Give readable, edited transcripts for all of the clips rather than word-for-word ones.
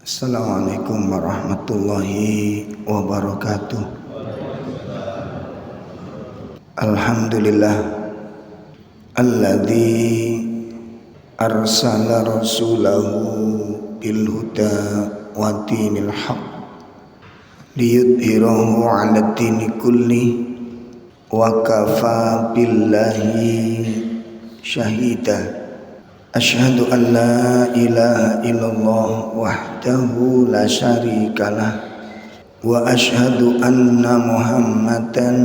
Assalamualaikum warahmatullahi wabarakatuh. Alhamdulillah alladzi arsala rasulahu bil huda wa dinil haq liyudhhirahu 'ala dini kulli wa kafa billahi syahida. Asyhadu an la ilaha illallah wahdahu la syarikalah wa asyhadu anna Muhammadan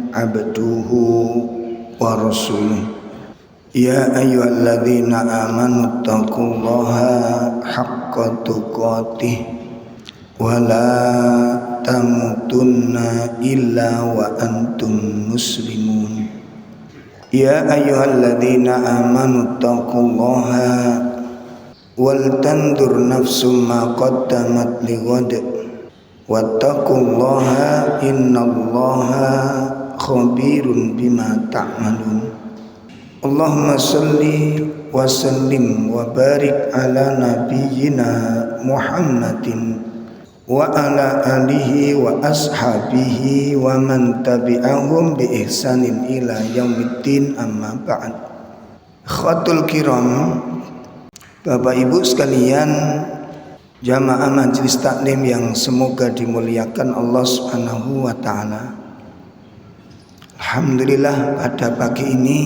abduhu wa rasuluh. Ya ayyuhalladzina amanu taqullaha haqqa tuqatih wa la tamutunna illa wa antum muslimun. Ya ayyuhalladzina amanu taqullaha wal tandur nafsum ma qaddamat lighad wattaqullaha innallaha khabirun bima ta'malun. Allahumma shalli wa sallim wa barik ala nabiyyina Muhammadin wa ala alihi wa ashabihi wa man tabi'ahum bi ihsanin ila yaumiddin, amma ba'd. Khatul kiram, Bapak Ibu sekalian, jamaah majelis taklim yang semoga dimuliakan Allah Subhanahu wa taala. Alhamdulillah pada pagi ini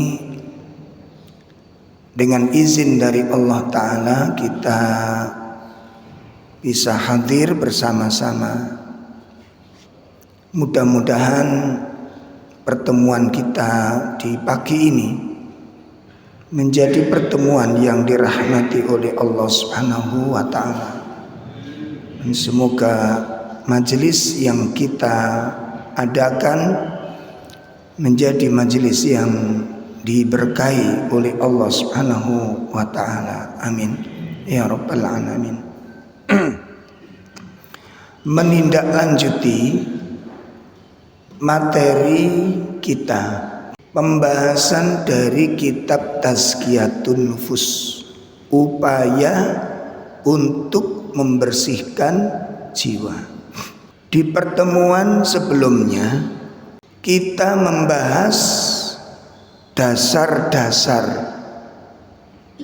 dengan izin dari Allah taala kita bisa hadir bersama-sama. Mudah-mudahan pertemuan kita di pagi ini menjadi pertemuan yang dirahmati oleh Allah Subhanahu wa taala. Dan semoga majelis yang kita adakan menjadi majelis yang diberkahi oleh Allah Subhanahu wa taala. Amin ya rabbal alamin. Menindaklanjuti materi kita, pembahasan dari kitab Tazkiyatun Nufus, upaya untuk membersihkan jiwa. Di pertemuan sebelumnya kita membahas dasar-dasar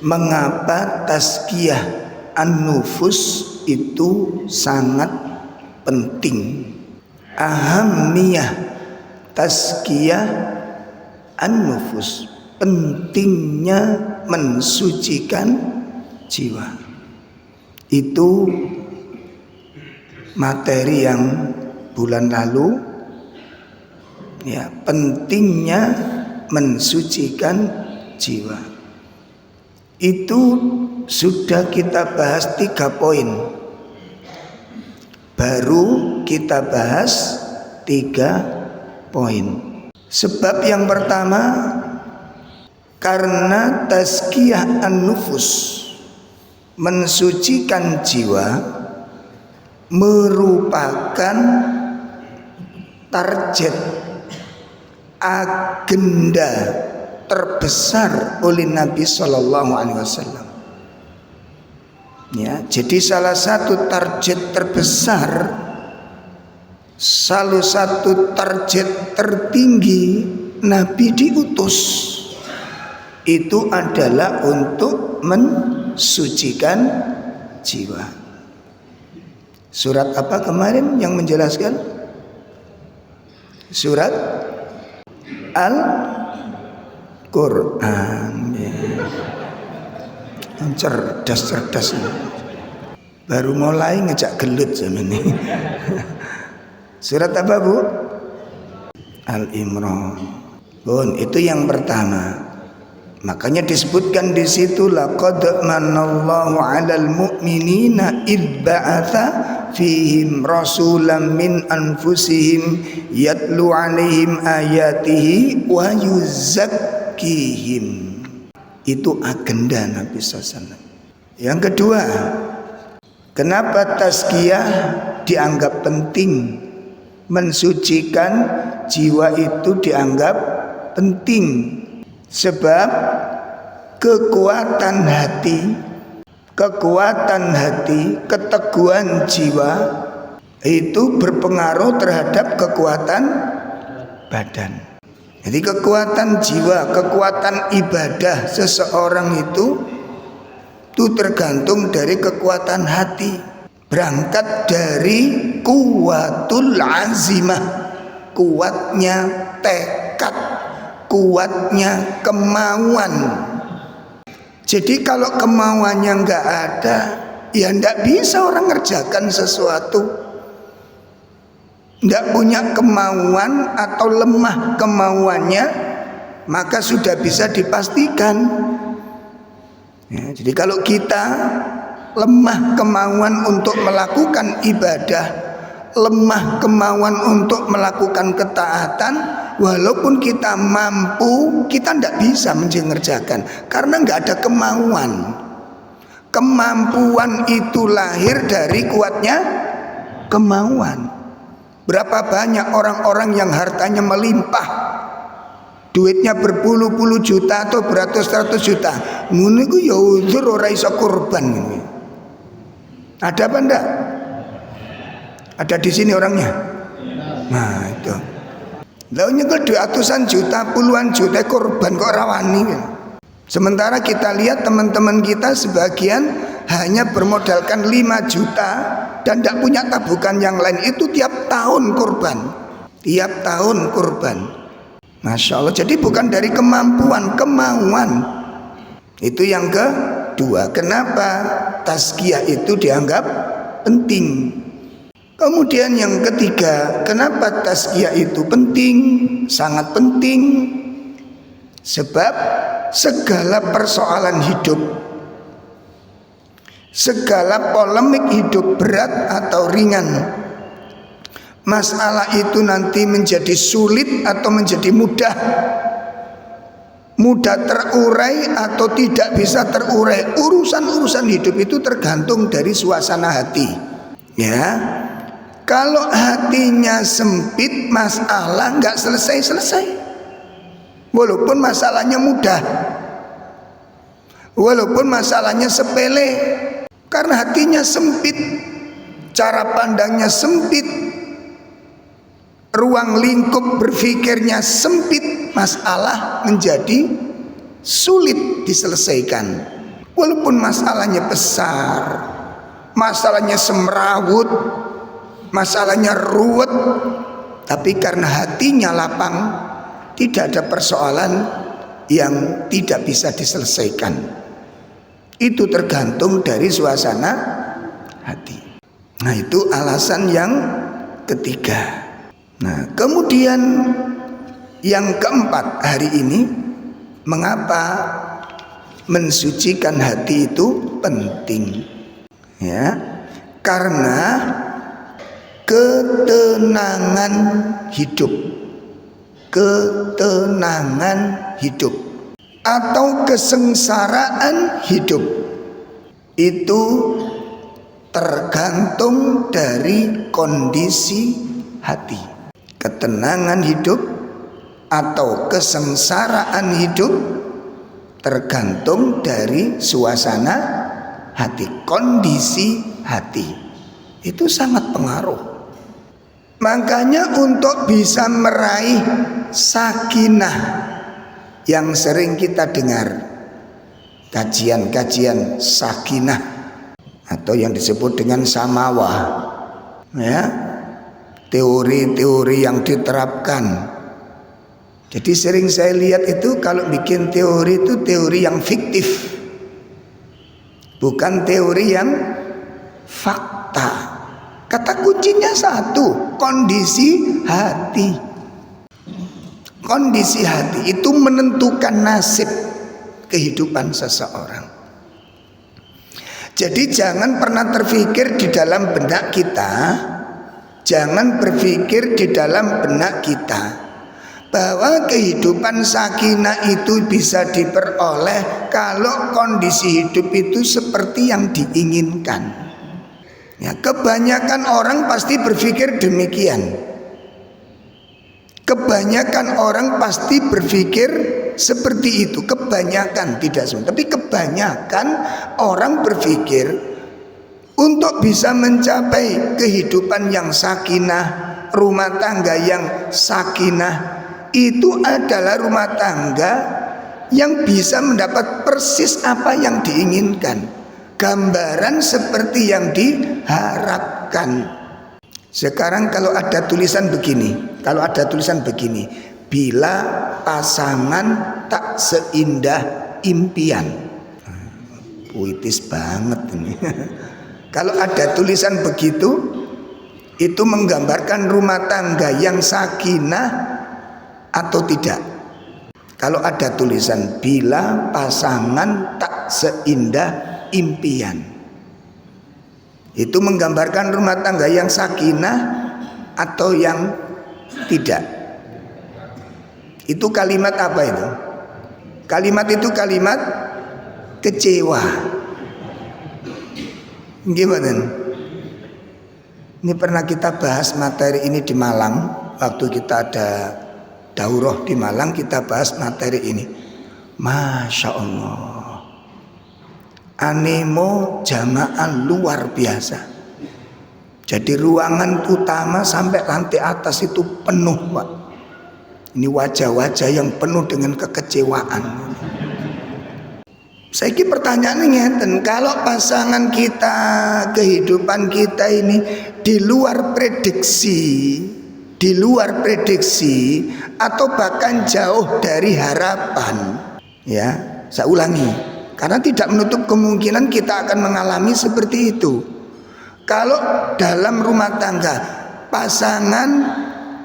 mengapa tazkiyah an-nufus itu sangat penting. Ahamiyah tazkiyah an-nufus, pentingnya mensucikan jiwa. Itu materi yang bulan lalu, ya, pentingnya mensucikan jiwa. Itu sudah kita bahas 3 poin. Baru kita bahas 3 poin. Sebab yang pertama, karena tazkiyah an-nufus, mensucikan jiwa, merupakan target, agenda terbesar oleh Nabi Sallallahu Alaihi Wasallam. Ya, jadi salah satu target terbesar, salah satu target tertinggi Nabi diutus itu adalah untuk mensucikan jiwa. Surat apa kemarin yang menjelaskan? Surat Al-Quran. Cerdas baru mulai ngejak gelut zaman ini. Surat apa Bu? Al-Imran. Bun, itu yang pertama. Makanya disebutkan di situ laqad manallahu 'alal mu'minina id ba'atha fihim rasulam min anfusihim yatlu 'alaihim ayatihi wa yuzakkihim. Itu agenda Nabi SAW. Yang kedua, kenapa tazkiyah dianggap penting? Mensucikan jiwa itu dianggap penting. Sebab kekuatan hati, kekuatan hati, keteguhan jiwa itu berpengaruh terhadap kekuatan badan. Jadi kekuatan jiwa, kekuatan ibadah seseorang itu tergantung dari kekuatan hati. Berangkat dari kuwatul azimah, kuatnya tekad, kuatnya kemauan. Jadi kalau kemauannya nggak ada, ya nggak bisa orang ngerjakan sesuatu. Nggak punya kemauan atau lemah kemauannya, maka sudah bisa dipastikan. Ya, jadi kalau kita lemah kemauan untuk melakukan ibadah, lemah kemauan untuk melakukan ketaatan, walaupun kita mampu, kita tidak bisa mengerjakan karena nggak ada kemauan. Kemampuan itu lahir dari kuatnya kemauan. Berapa banyak orang-orang yang hartanya melimpah, duitnya berpuluh-puluh juta atau beratus-ratus juta, ngono iku ya uzur ora iso kurban. Ada apa enggak? Ada di sini orangnya. Nah itu. Lah nyekel duit ratusan juta, puluhan juta kurban kok rawani. Sementara kita lihat teman-teman kita sebagian hanya bermodalkan 5 juta dan tidak punya tabungan yang lain, itu tiap tahun kurban. Tiap tahun kurban. Masya Allah. Jadi bukan dari kemampuan, kemauan. Itu yang kedua. Kenapa tazkiyah itu dianggap penting? Kemudian yang ketiga, kenapa tazkiyah itu penting? Sangat penting. Sebab segala persoalan hidup, segala polemik hidup berat atau ringan, masalah itu nanti menjadi sulit atau menjadi mudah, mudah terurai atau tidak bisa terurai. Urusan-urusan hidup itu tergantung dari suasana hati. Ya, kalau hatinya sempit, masalah nggak selesai-selesai. Walaupun masalahnya mudah, walaupun masalahnya sepele, karena hatinya sempit, cara pandangnya sempit, ruang lingkup berpikirnya sempit, masalah menjadi sulit diselesaikan. Walaupun masalahnya besar, masalahnya semrawut, masalahnya ruwet, tapi karena hatinya lapang, tidak ada persoalan yang tidak bisa diselesaikan. Itu tergantung dari suasana hati. Nah itu alasan yang ketiga. Nah kemudian yang keempat hari ini, mengapa mensucikan hati itu penting? Ya, karena ketenangan hidup, ketenangan hidup atau kesengsaraan hidup itu tergantung dari kondisi hati. Ketenangan hidup atau kesengsaraan hidup tergantung dari suasana hati, kondisi hati. Itu sangat pengaruh. Makanya untuk bisa meraih sakinah yang sering kita dengar, kajian-kajian sakinah atau yang disebut dengan samawah, ya, teori-teori yang diterapkan. Jadi sering saya lihat itu kalau bikin teori itu teori yang fiktif, bukan teori yang fakta. Kata kuncinya satu, kondisi hati. Kondisi hati itu menentukan nasib kehidupan seseorang. Jadi jangan pernah terpikir di dalam benak kita, jangan berpikir di dalam benak kita bahwa kehidupan sakinah itu bisa diperoleh kalau kondisi hidup itu seperti yang diinginkan. Ya, kebanyakan orang pasti berpikir demikian. Kebanyakan orang pasti berpikir seperti itu. Kebanyakan, tidak semua, tapi kebanyakan orang berpikir untuk bisa mencapai kehidupan yang sakinah, rumah tangga yang sakinah, itu adalah rumah tangga yang bisa mendapat persis apa yang diinginkan, gambaran seperti yang diharapkan. Sekarang kalau ada tulisan begini, bila pasangan tak seindah impian. Puitis banget ini. Kalau ada tulisan begitu, itu menggambarkan rumah tangga yang sakinah atau tidak. Kalau ada tulisan bila pasangan tak seindah impian, itu menggambarkan rumah tangga yang sakinah atau yang tidak. Itu kalimat apa itu? Kalimat itu kalimat kecewa. Gimana? Ini pernah kita bahas materi ini di Malang. Waktu kita ada daurah di Malang, kita bahas materi ini. Masya Allah, animo jamaah luar biasa. Jadi ruangan utama sampai lantai atas itu penuh, Pak. Ini wajah-wajah yang penuh dengan kekecewaan. Saya kira pertanyaannya ngeten, kalau pasangan kita, kehidupan kita ini di luar prediksi atau bahkan jauh dari harapan, ya, saya ulangi, karena tidak menutup kemungkinan kita akan mengalami seperti itu. Kalau dalam rumah tangga pasangan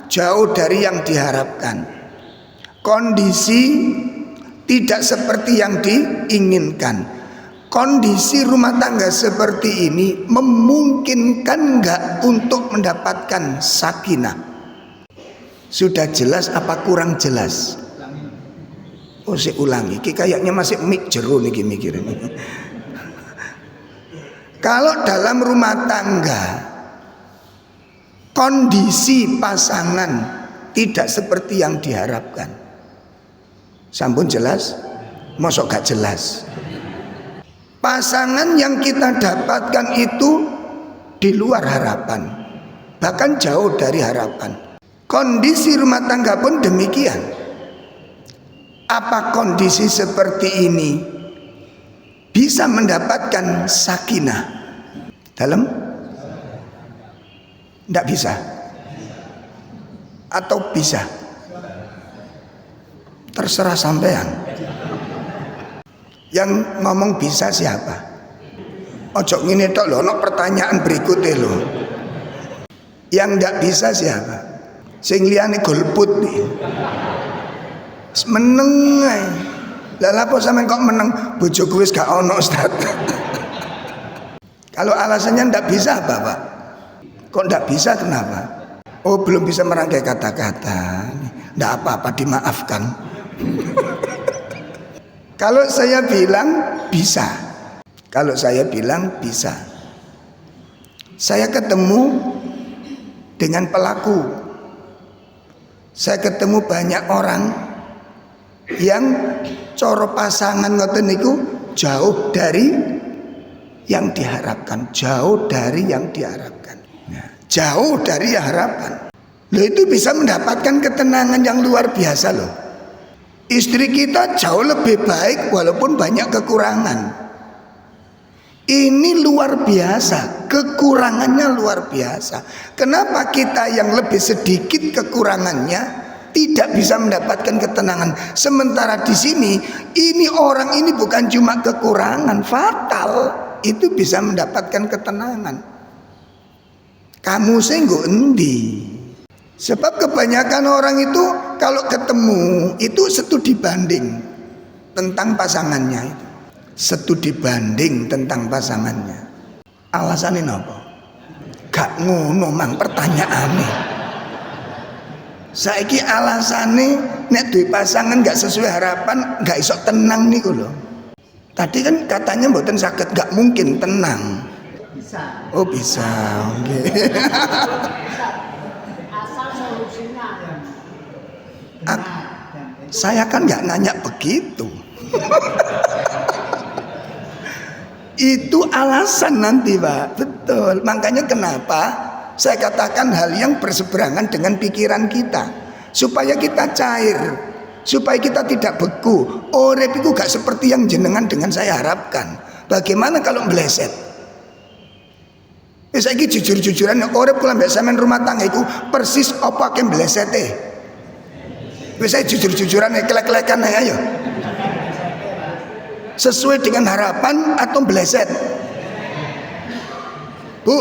jauh dari yang diharapkan, kondisi tidak seperti yang diinginkan, kondisi rumah tangga seperti ini memungkinkan enggak untuk mendapatkan sakinah? Sudah jelas apa kurang jelas? Oh, saya ulangi, kayaknya masih mik jero nih mikirin. Kalau dalam rumah tangga kondisi pasangan tidak seperti yang diharapkan, sampun jelas? Mosok gak jelas? Pasangan yang kita dapatkan itu di luar harapan, bahkan jauh dari harapan. Kondisi rumah tangga pun demikian. Apa kondisi seperti ini bisa mendapatkan sakinah dalam? Tidak bisa. Atau bisa? Terserah sampean. Yang ngomong bisa siapa? Ojo ngene tok lho, ono pertanyaan berikutnya lho. Yang ndak bisa siapa? Sing liyane golput nih. Meneng ae. Lah lapo sampean kok meneng? Bojoku wis gak ono, Ustaz. Kalau alasannya ndak bisa apa, Pak? Kok ndak bisa, kenapa? Oh, belum bisa merangkai kata-kata. Ndak apa-apa, dimaafkan. Kalau saya bilang bisa, saya ketemu dengan pelaku, saya ketemu banyak orang yang coro pasangan ngoten niku jauh dari yang diharapkan, jauh dari yang diharapkan, jauh dari harapan. Loh, itu bisa mendapatkan ketenangan yang luar biasa loh. Istri kita jauh lebih baik walaupun banyak kekurangan. Ini luar biasa, kekurangannya luar biasa. Kenapa kita yang lebih sedikit kekurangannya tidak bisa mendapatkan ketenangan? Sementara di sini, ini orang ini bukan cuma kekurangan, fatal, itu bisa mendapatkan ketenangan. Kamu senggo endi? Sebab kebanyakan orang itu kalau ketemu itu studi banding tentang pasangannya itu. Studi banding tentang pasangannya. Alasannya apa? Gak ngono mang pertanyaannya. Saiki alasannya nek duwe pasangan gak sesuai harapan, gak iso tenang niku lho. Tadi kan katanya mboten saged, gak mungkin tenang. Bisa. Oh bisa. Okay. Saya kan nggak nanya begitu. Itu alasan nanti Pak. Betul. Makanya kenapa saya katakan hal yang berseberangan dengan pikiran kita, supaya kita cair, supaya kita tidak beku. Urip itu gak seperti yang jenengan dengan saya harapkan. Bagaimana kalau meleset? Saya ini jujur-jujuran, urip kula mbek sampean rumah tangga itu persis apa yang mlesete. Saya jujur-jujuran, kelek-kelekan ayo. Sesuai dengan harapan atau meleset? Bu,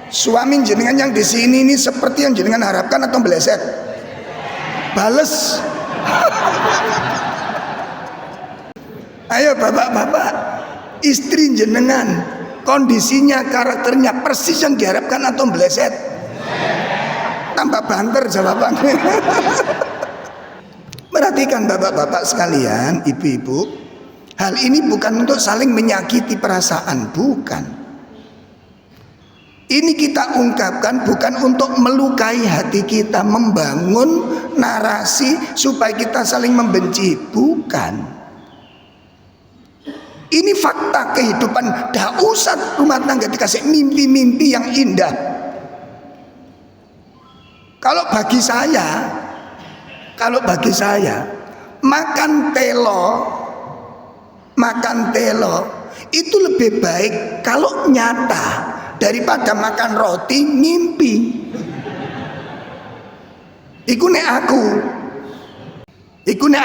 suami jenengan yang di sini ini seperti yang jenengan harapkan atau meleset? Bales. Ayo bapak-bapak, istri jenengan kondisinya, karakternya persis yang diharapkan atau meleset? Tambah banter jawabannya. Perhatikan bapak-bapak sekalian, ibu-ibu, hal ini bukan untuk saling menyakiti perasaan, bukan. Ini kita ungkapkan bukan untuk melukai hati kita, membangun narasi supaya kita saling membenci, bukan. Ini fakta kehidupan. Dah usah rumah tangga dikasih mimpi-mimpi yang indah. Kalau bagi saya makan telo itu lebih baik kalau nyata daripada makan roti ngimpi. Iku nek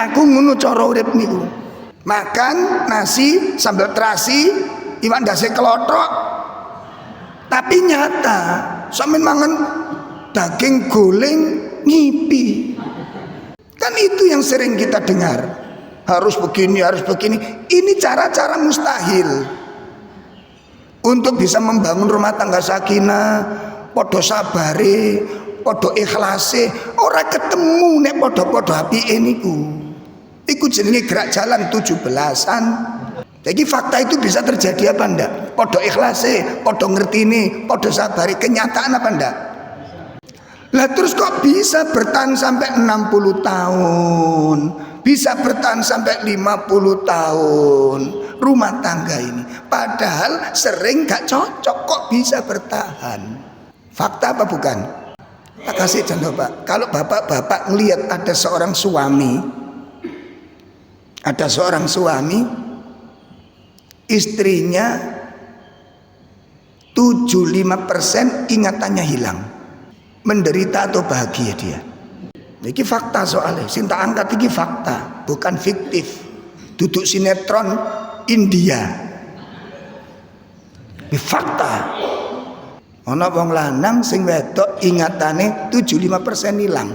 aku ngono cara urip niku. Makan nasi sambal terasi, iwak ndase kelothok, tapi nyata sampeyan mangan daging guling ngipi. Kan itu yang sering kita dengar. Harus begini, harus begini. Ini cara-cara mustahil untuk bisa membangun rumah tangga sakinah, podo sabare, podo ikhlase. Ora ketemu nek podo-podo apike niku. Iku jenenge gerak jalan 17-an. Jadi fakta itu bisa terjadi apa ndak? Podo ikhlase, podo ngertine, podo sabare, kenyataan apa ndak? Lah terus kok bisa bertahan sampai 60 tahun, bisa bertahan sampai 50 tahun rumah tangga ini, padahal sering gak cocok, kok bisa bertahan? Fakta apa bukan? Tak kasih contoh Pak. Kalau bapak-bapak ngelihat ada seorang suami, istrinya 75% ingatannya hilang, menderita atau bahagia dia. Ini fakta soalnya, cinta angkat ini fakta, bukan fiktif. Duduk sinetron India. Ini fakta. Ana wong lanang sing wedok ingatane 75% hilang.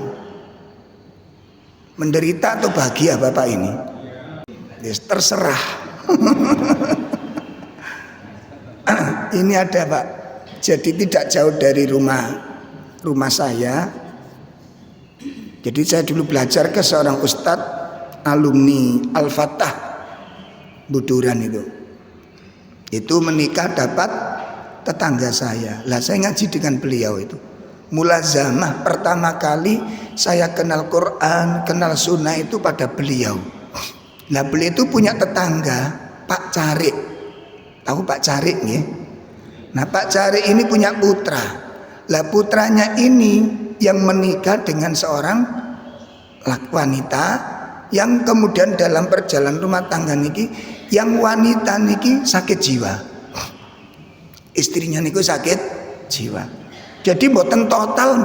Menderita atau bahagia bapak ini? Yes, terserah. Ini ada Pak. Jadi tidak jauh dari rumah saya. Jadi saya dulu belajar ke seorang ustadz alumni Al-Fatah Buduran itu menikah dapat tetangga saya. Lah saya ngaji dengan beliau itu. Mulazamah pertama kali saya kenal Quran, kenal sunnah itu pada beliau. Lah beliau itu punya tetangga Pak Carik. Tahu Pak Carik nggih? Nah Pak Carik ini punya putra. Lah putranya ini yang menikah dengan seorang wanita yang kemudian dalam perjalanan rumah tangga niki, yang wanita niki sakit jiwa. Istrinya niku sakit jiwa. Jadi mboten total.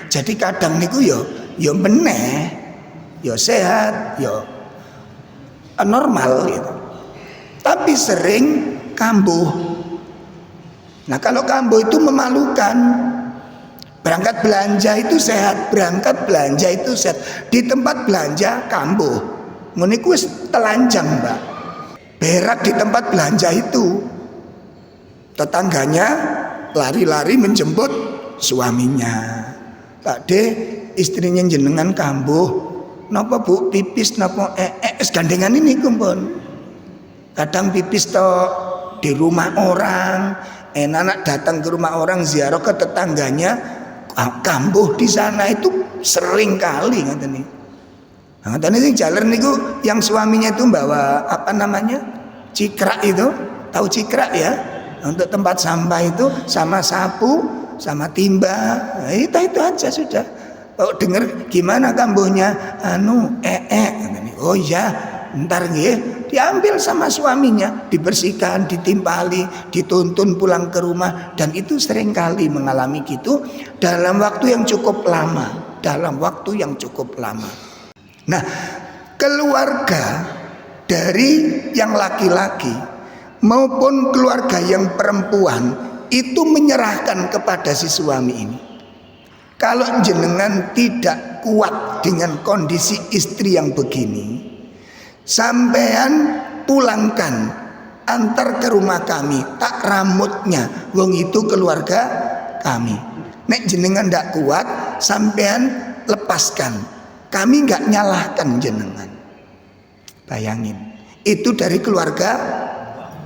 Jadi kadang niku yo meneh, yo sehat, yo normal gitu. Tapi sering kambuh. Nah kalau kambuh itu memalukan. Berangkat belanja itu sehat, di tempat belanja kambuh. Ngeniku wis telanjang, Mbak. Berak di tempat belanja itu. Tetangganya lari-lari menjemput suaminya. Pak De, istrinya jenengan kambuh. Napa Bu pipis napa gandengan ini kumpul. Kadang pipis di rumah orang, anak datang ke rumah orang ziarah ke tetangganya, kambuh di sana itu sering kali ngaten niku. Ngaten sing jaler niku yang suaminya itu bawa apa namanya? Cikrak itu. Tahu cikrak ya? Untuk tempat sampah itu sama sapu, sama timba. Nah, itu aja sudah. Oh, dengar gimana kambuhnya? Oh iya, ntar nggih, diambil sama suaminya, dibersihkan, ditimpali, dituntun pulang ke rumah, dan itu sering kali mengalami gitu dalam waktu yang cukup lama, Nah, keluarga dari yang laki-laki maupun keluarga yang perempuan itu menyerahkan kepada si suami ini. Kalau jenengan tidak kuat dengan kondisi istri yang begini, sampean pulangkan, antar ke rumah kami, tak ramutnya, wong itu keluarga kami. Nek jenengan ndak kuat, sampean lepaskan, kami nggak nyalahkan jenengan. Bayangin, itu dari keluarga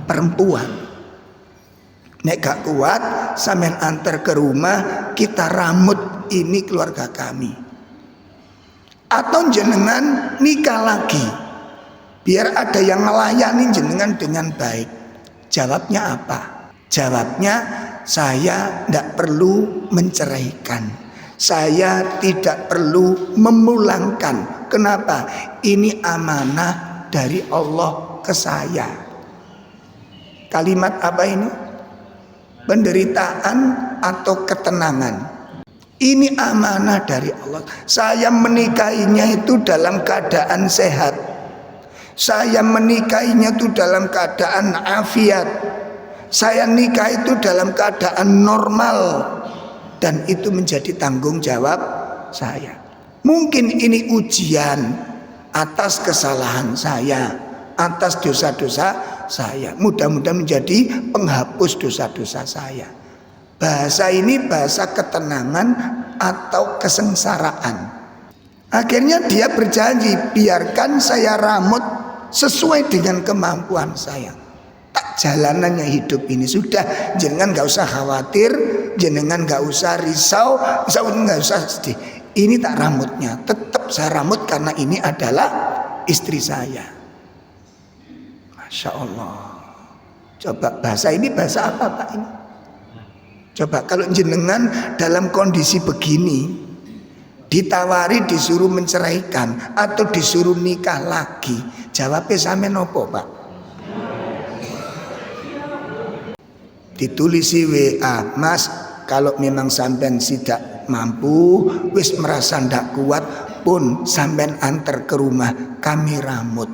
perempuan. Nek gak kuat, sampean antar ke rumah, kita ramut, ini keluarga kami. Atau jenengan nikah lagi, biar ada yang melayani jenengan dengan baik. Jawabnya apa? Jawabnya, saya tidak perlu menceraikan, saya tidak perlu memulangkan. Kenapa? Ini amanah dari Allah ke saya. Kalimat apa ini? Penderitaan atau ketenangan. Ini amanah dari Allah. Saya menikahinya itu dalam keadaan sehat. Saya menikahinya itu dalam keadaan afiat. Saya nikah itu dalam keadaan normal. Dan itu menjadi tanggung jawab saya. Mungkin ini ujian atas kesalahan saya, atas dosa-dosa saya. Mudah-mudahan menjadi penghapus dosa-dosa saya. Bahasa ini bahasa ketenangan atau kesengsaraan. Akhirnya dia berjanji, biarkan saya ramut sesuai dengan kemampuan saya. Tak jalanannya hidup ini. Sudah, jenengan gak usah khawatir, jenengan gak usah risau, gak usah sedih. Ini tak ramutnya, tetap saya ramut karena ini adalah istri saya. Masya Allah. Coba bahasa ini bahasa apa Pak ini? Coba kalau jenengan dalam kondisi begini, ditawari disuruh menceraikan atau disuruh nikah lagi, jawabnya sampe nopo Pak? Ditulisi WA, Mas, kalau memang sampean tidak mampu, wis merasa ndak kuat pun sampean antar ke rumah, kami ramut.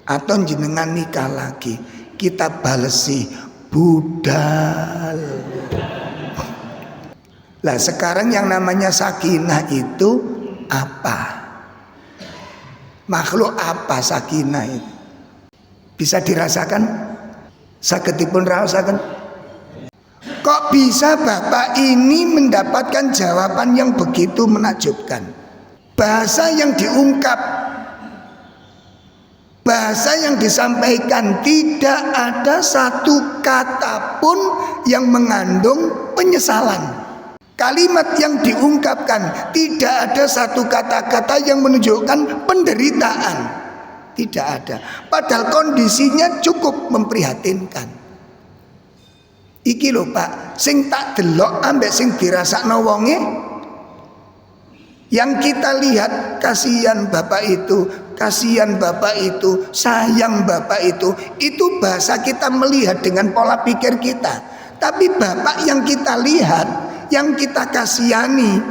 Atau jenengan nikah lagi, kita balesi budal. Lah sekarang yang namanya sakinah itu apa? Makhluk apa sakinah itu? Bisa dirasakan? Sagedipun rasakan? Kok bisa Bapak ini mendapatkan jawaban yang begitu menakjubkan? Bahasa yang diungkap, bahasa yang disampaikan, tidak ada satu kata pun yang mengandung penyesalan. Kalimat yang diungkapkan, tidak ada satu kata-kata yang menunjukkan penderitaan. Tidak ada. Padahal kondisinya cukup memprihatinkan. Iki lho Pak, sing tak delok ambek sing dirasakno wonge, yang kita lihat kasihan bapak itu, kasihan bapak itu, sayang bapak itu bahasa kita melihat dengan pola pikir kita. Tapi bapak yang kita lihat, yang kita kasihani,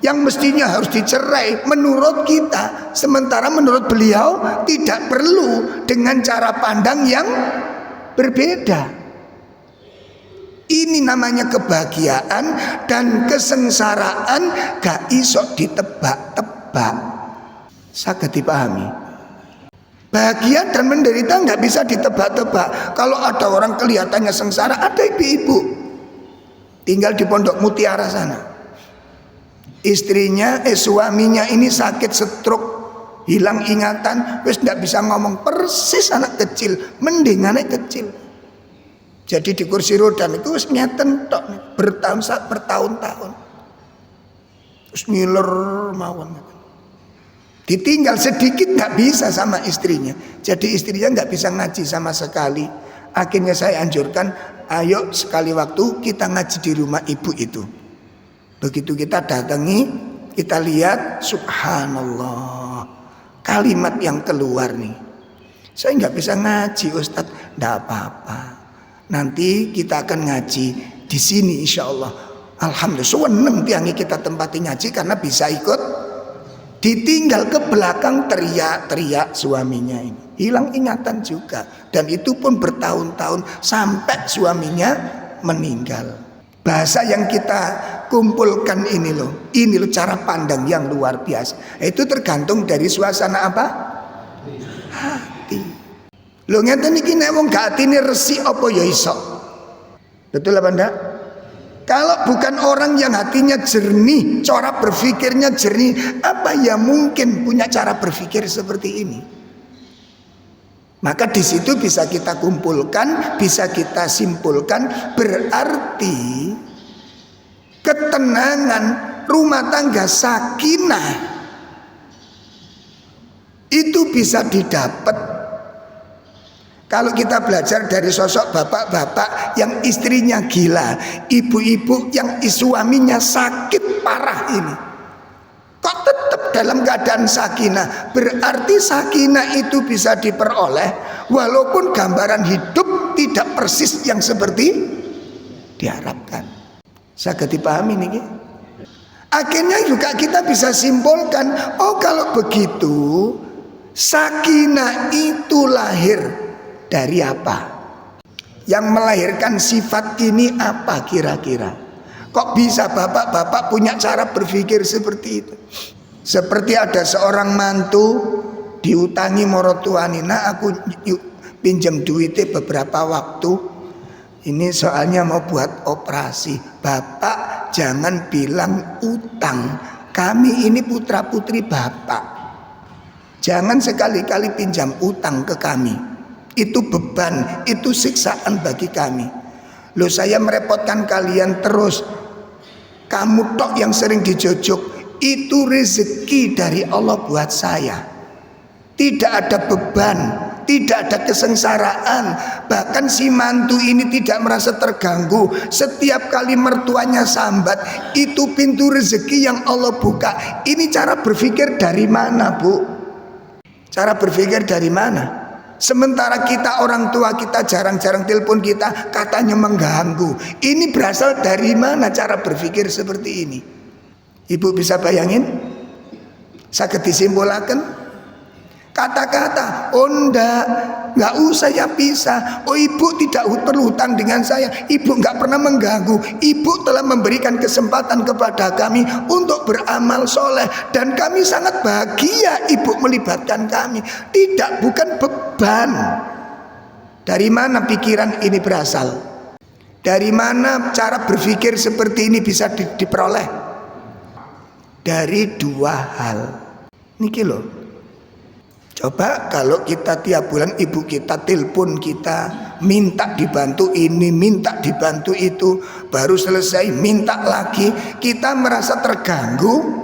yang mestinya harus dicerai menurut kita, sementara menurut beliau tidak perlu, dengan cara pandang yang berbeda. Ini namanya kebahagiaan dan kesengsaraan gak iso ditebak-tebak. Saged dipahami. Bahagia dan menderita gak bisa ditebak-tebak. Kalau ada orang kelihatannya sengsara, ada ibu-ibu tinggal di Pondok Mutiara sana. Suaminya ini sakit stroke, hilang ingatan, wis gak bisa ngomong, persis anak kecil, mending anak kecil. Jadi di kursi roda itu ngeten tok bertahun-tahun. Terus ngiler mawon. Ditinggal sedikit nggak bisa sama istrinya. Jadi istrinya nggak bisa ngaji sama sekali. Akhirnya saya anjurkan, ayo sekali waktu kita ngaji di rumah ibu itu. Begitu kita datangi, kita lihat, subhanallah, kalimat yang keluar nih. Saya nggak bisa ngaji Ustadz, nggak apa-apa. Nanti kita akan ngaji di sini insya Allah. Alhamdulillah, seneng tiangi kita tempati ngaji karena bisa ikut. Ditinggal ke belakang teriak-teriak suaminya ini. Hilang ingatan juga. Dan itu pun bertahun-tahun sampai suaminya meninggal. Bahasa yang kita kumpulkan ini loh cara pandang yang luar biasa. Itu tergantung dari suasana apa? Hati. Lo ngeten iki nek wong gak atine resik apa ya iso. Betul apa ndak? Kalau bukan orang yang hatinya jernih, cara berpikirnya jernih, apa ya mungkin punya cara berpikir seperti ini? Maka di situ bisa kita kumpulkan, bisa kita simpulkan, berarti ketenangan rumah tangga sakinah itu bisa didapat kalau kita belajar dari sosok bapak-bapak yang istrinya gila, ibu-ibu yang suaminya sakit parah ini. Kok tetap dalam keadaan sakinah? Berarti sakinah itu bisa diperoleh walaupun gambaran hidup tidak persis yang seperti diharapkan. Saged dipahami niki? Akhirnya juga kita bisa simpulkan, oh kalau begitu sakinah itu lahir dari apa? Yang melahirkan sifat ini apa kira-kira? Kok bisa bapak-bapak punya cara berpikir seperti itu? Seperti ada seorang mantu diutangi marotuani, nah aku pinjam duitnya beberapa waktu. Ini soalnya mau buat operasi. Bapak jangan bilang utang. Kami ini putra putri bapak. Jangan sekali-kali pinjam utang ke kami. Itu beban, itu siksaan bagi kami. Loh saya merepotkan kalian terus. Kamu tok yang sering dijojok. Itu rezeki dari Allah buat saya. Tidak ada beban, tidak ada kesengsaraan. Bahkan si mantu ini tidak merasa terganggu. Setiap kali mertuanya sambat, itu pintu rezeki yang Allah buka. Ini cara berpikir dari mana, Bu? Cara berpikir dari mana? Sementara kita orang tua kita jarang-jarang telepon kita, katanya mengganggu. Ini berasal dari mana cara berpikir seperti ini? Ibu bisa bayangin? Saged disimpulkan? Kata-kata, oh enggak usah ya pisah. Oh ibu tidak perlu hutang dengan saya. Ibu enggak pernah mengganggu. Ibu telah memberikan kesempatan kepada kami untuk beramal soleh. Dan kami sangat bahagia ibu melibatkan kami. Tidak, bukan beban. Dari mana pikiran ini berasal? Dari mana cara berpikir seperti ini bisa diperoleh? Dari dua hal. Niki loh. Coba kalau kita tiap bulan ibu kita telepon kita, minta dibantu ini, minta dibantu itu, baru selesai minta lagi, kita merasa terganggu,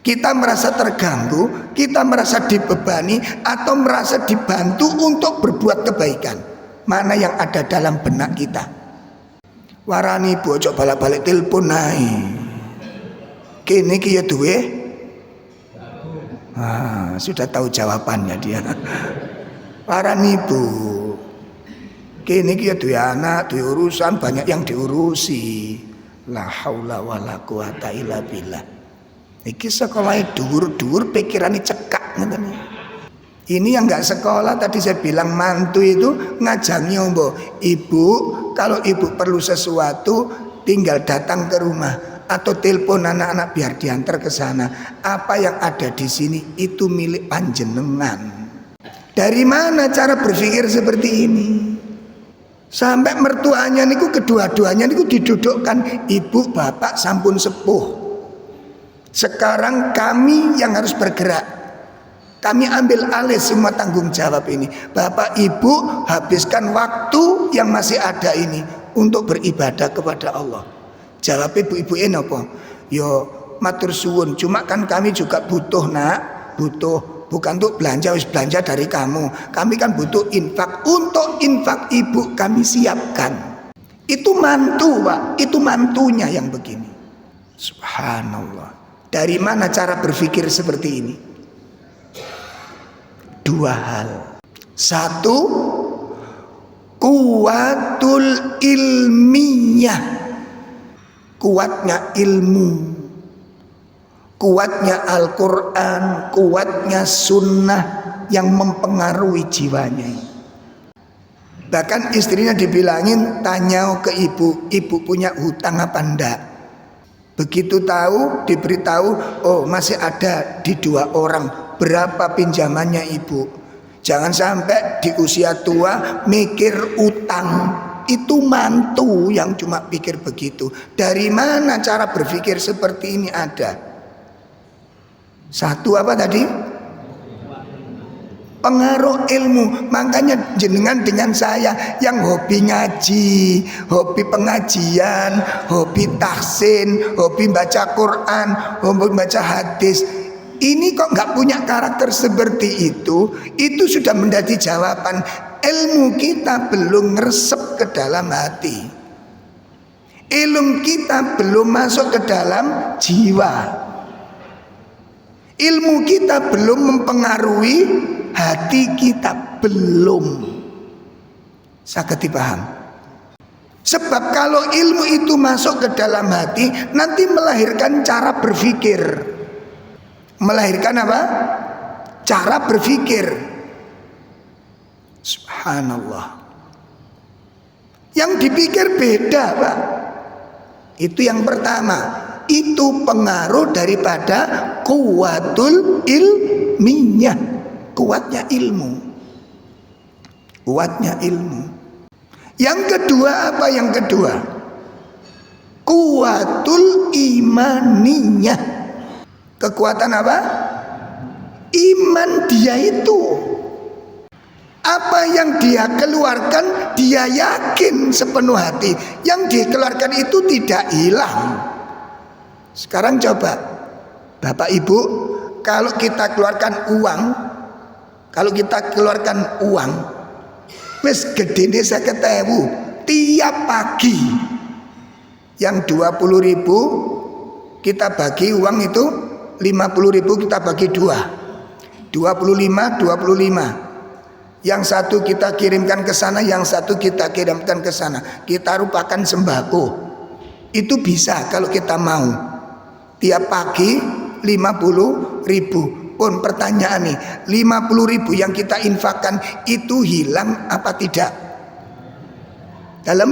kita merasa dibebani atau merasa dibantu untuk berbuat kebaikan. Mana yang ada dalam benak kita? Warani bocok balik-balik telepon naik. Kini kia duwe. Sudah tahu jawabannya dia. Para ibu, kini dia duwe anak, duwe urusan, banyak yang diurusi. La haula wala quwata illa billah. Iki sekolah dhuwur-dhuwur pikirane cekak ngeten. Ini yang enggak sekolah tadi saya bilang mantu itu ngajangi ibu, kalau ibu perlu sesuatu tinggal datang ke rumah. Atau telepon anak-anak biar diantar ke sana. Apa yang ada di sini itu milik panjenengan. Dari mana cara berpikir seperti ini? Sampai mertuanya niku kedua-duanya niku didudukkan, ibu bapak sampun sepuh. Sekarang kami yang harus bergerak. Kami ambil alih semua tanggung jawab ini. Bapak ibu habiskan waktu yang masih ada ini untuk beribadah kepada Allah. Jawab ibu-ibu ini apa? Yo matur suwun. Cuma kan kami juga butuh nak, butuh. Bukan untuk belanja, wis belanja dari kamu. Kami kan butuh infak. Untuk infak ibu kami siapkan. Itu mantu Pak, itu mantunya yang begini. Subhanallah. Dari mana cara berpikir seperti ini? Dua hal. Satu, kuwatul ilmiyah, kuatnya ilmu, kuatnya Al-Quran, kuatnya sunnah yang mempengaruhi jiwanya. Bahkan istrinya dibilangin, tanya ke ibu, ibu punya hutang apa enggak. Begitu tahu, diberitahu, oh masih ada di 2 orang, berapa pinjamannya ibu. Jangan sampai di usia tua mikir utang. Itu mantu yang cuma pikir begitu. Dari mana cara berpikir seperti ini ada? Satu apa tadi? Pengaruh ilmu. Makanya jenengan dengan saya yang hobi ngaji, hobi pengajian, hobi tahsin, hobi baca Quran, hobi baca hadis, ini kok nggak punya karakter seperti itu sudah menjadi jawaban. Ilmu kita belum ngeresep ke dalam hati, ilmu kita belum masuk ke dalam jiwa, ilmu kita belum mempengaruhi hati kita, belum. Saged dipaham. Sebab kalau ilmu itu masuk ke dalam hati, nanti melahirkan cara berpikir. Melahirkan apa? Cara berpikir. Subhanallah. Yang dipikir beda Pak. Itu yang pertama. Itu pengaruh daripada kuwatul ilmiyah, kuatnya ilmu, kuatnya ilmu. Yang kedua apa? Yang kedua, kuwatul imaniyah, kekuatan apa? Iman dia itu, apa yang dia keluarkan dia yakin sepenuh hati, yang dikeluarkan itu tidak hilang. Sekarang coba Bapak Ibu, kalau kita keluarkan uang, wis gedene 50.000 tiap pagi, yang 20.000 kita bagi uang itu 50.000 kita bagi 2, 25. Yang satu kita kirimkan ke sana, yang satu kita kirimkan ke sana. Kita rupakan sembako. Itu bisa kalau kita mau. Tiap pagi 50.000. Pun pertanyaan nih, 50.000 yang kita infakkan itu hilang apa tidak? Dalam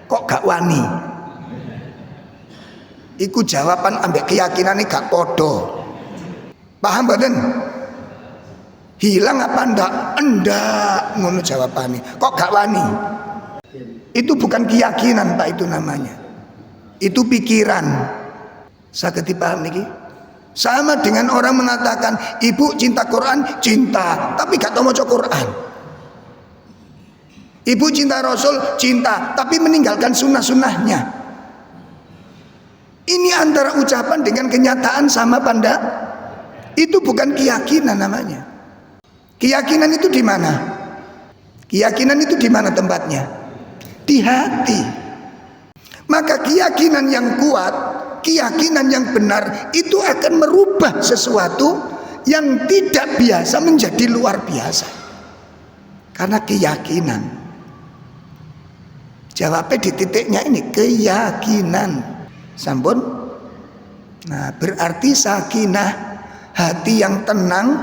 kok gak wani? Iku jawaban ambek keyakinan ini gak podo. Paham badan? Hilang apa enggak? Enggak, ngono jawabannya. Kok gak wani? Itu bukan keyakinan Pak, itu namanya. Itu pikiran. Saged dipaham niki? Sama dengan orang mengatakan, ibu cinta Quran, cinta, tapi gak tau maca Quran. Ibu cinta Rasul, cinta, tapi meninggalkan sunnah-sunnahnya. Ini antara ucapan dengan kenyataan sama panda. Itu bukan keyakinan namanya. Keyakinan itu di mana? Keyakinan itu di mana tempatnya? Di hati. Maka keyakinan yang kuat, keyakinan yang benar itu akan merubah sesuatu yang tidak biasa menjadi luar biasa. Karena keyakinan. Jawabnya di titiknya ini, keyakinan. Sampun? Nah, berarti sakinah, hati yang tenang,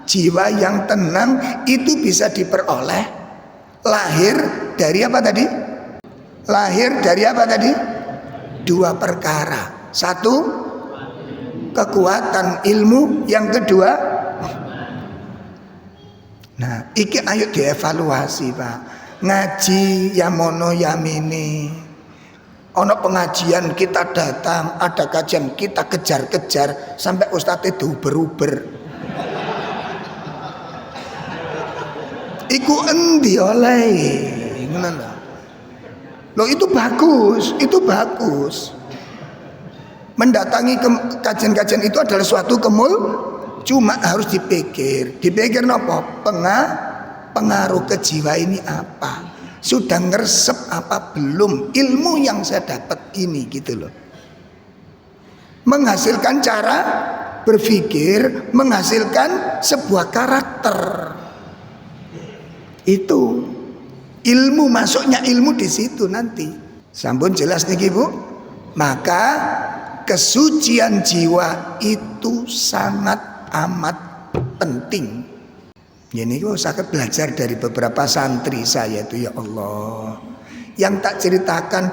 jiwa yang tenang itu bisa diperoleh lahir dari apa tadi? Lahir dari apa tadi? 2 perkara. Satu, kekuatan ilmu. Yang kedua, nah iki ayo dievaluasi Pak. Ngaji ya mono ya mini. Ono pengajian kita datang, ada kajian kita kejar-kejar sampai ustadz itu beruber. Iku endi oleh ngono. Loh itu bagus, itu bagus. Mendatangi kajian-kajian itu adalah suatu cuma harus dipikir nopo pengaruh ke jiwa ini apa, sudah ngeresep apa belum ilmu yang saya dapat ini gitu loh. Menghasilkan cara berpikir, menghasilkan sebuah karakter. Itu ilmu, masuknya ilmu di situ nanti. Sampun jelas nih Bu. Maka kesucian jiwa itu sangat amat penting. Ini saya belajar dari beberapa santri saya itu, ya Allah, yang tak ceritakan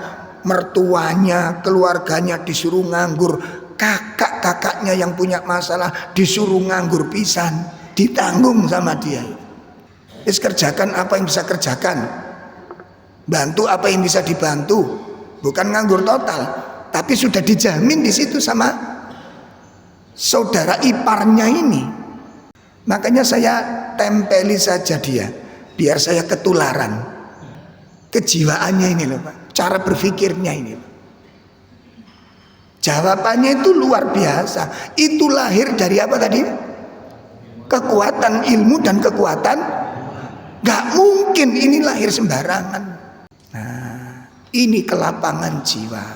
mertuanya, keluarganya disuruh nganggur, kakak-kakaknya yang punya masalah disuruh nganggur pisan, ditanggung sama dia. Terus kerjakan apa yang bisa kerjakan, bantu apa yang bisa dibantu, bukan nganggur total, tapi sudah dijamin di situ sama saudara iparnya ini. Makanya saya tempeli saja dia, biar saya ketularan kejiwaannya ini loh Pak, cara berpikirnya ini. Jawabannya itu luar biasa. Itu lahir dari apa tadi? Kekuatan ilmu dan kekuatan. Gak mungkin ini lahir sembarangan. Nah, ini kelapangan jiwa.